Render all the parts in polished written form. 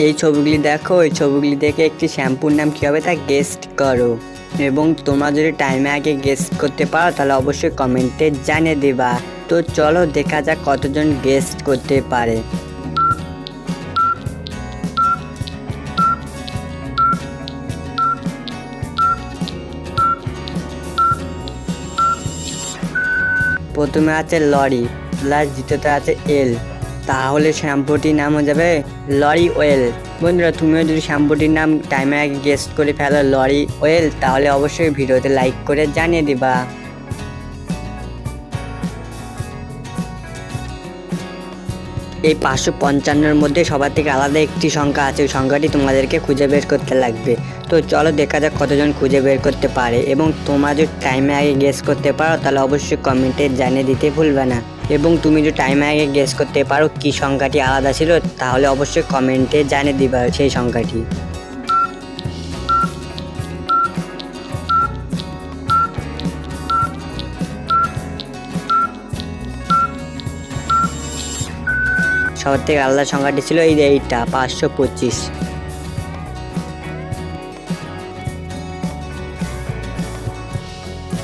এই ছবিগুলি দেখো, এই ছবিগুলি দেখে একটি শ্যাম্পুর নাম কী হবে তা গেস্ট করো, এবং তোমরা যদি টাইমে আগে গেস্ট করতে পারো তাহলে অবশ্যই কমেন্টে জানিয়ে দেবা। তো চলো দেখা যাক কতজন গেস্ট করতে পারে। প্রথমে আছে লরি, প্লাস দ্বিতীয়তে আছে এল, তাহলে শ্যাম্পুটির নাম হয়ে যাবে লরি ওয়েল। বন্ধুরা, তুমিও যদি শ্যাম্পুটির নাম টাইমে আগে গেস্ট করে ফেলো লরি ওয়েল, তাহলে অবশ্যই ভিডিওতে লাইক করে জানিয়ে দিবা। এই 555-এর মধ্যে সবার থেকে আলাদা একটি সংখ্যা আছে, ওই সংখ্যাটি তোমাদেরকে খুঁজে বের করতে লাগবে। তো চলো দেখা যাক কতজন খুঁজে বের করতে পারে, এবং তোমরা যদি টাইমে আগে গেস করতে পারো তাহলে অবশ্যই কমেন্টে জানিয়ে দিতে ভুলবে না। এবং তুমি যদি টাইমে আগে গেস করতে পারো কি সংখ্যাটি আলাদা ছিল, তাহলে অবশ্যই কমেন্টে জানিয়ে দিবা সেই সংখ্যাটি। সবার থেকে আলাদা সংখ্যাটি ছিল এইটা 525।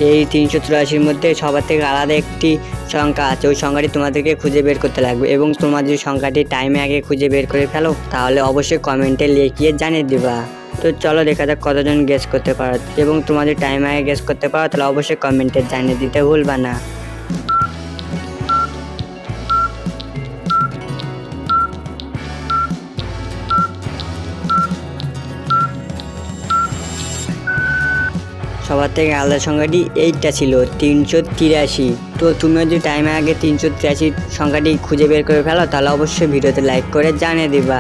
এই 383-র মধ্যে সবার থেকে আলাদা একটি সংখ্যা আছে, ওই সংখ্যাটি তোমাদেরকে খুঁজে বের করতে লাগবে, এবং তোমার যদি সংখ্যাটি টাইমে আগে খুঁজে বের করে ফেলো তাহলে অবশ্যই কমেন্টে লিখিয়ে জানিয়ে দিবা। তো চলো দেখা যাক কতজন গেস করতে পারো, এবং তোমার যদি টাইমে আগে গেস করতে পারো তাহলে অবশ্যই কমেন্টে জানিয়ে দিতে ভুলবা না। সবার থেকে আলাদা সংখ্যাটি এইটা ছিল 383। তো তুমি যদি টাইমে আগে 383 সংখ্যাটি খুঁজে বের করে ফেলো তাহলে অবশ্যই ভিডিওতে লাইক করে জানিয়ে দিবা।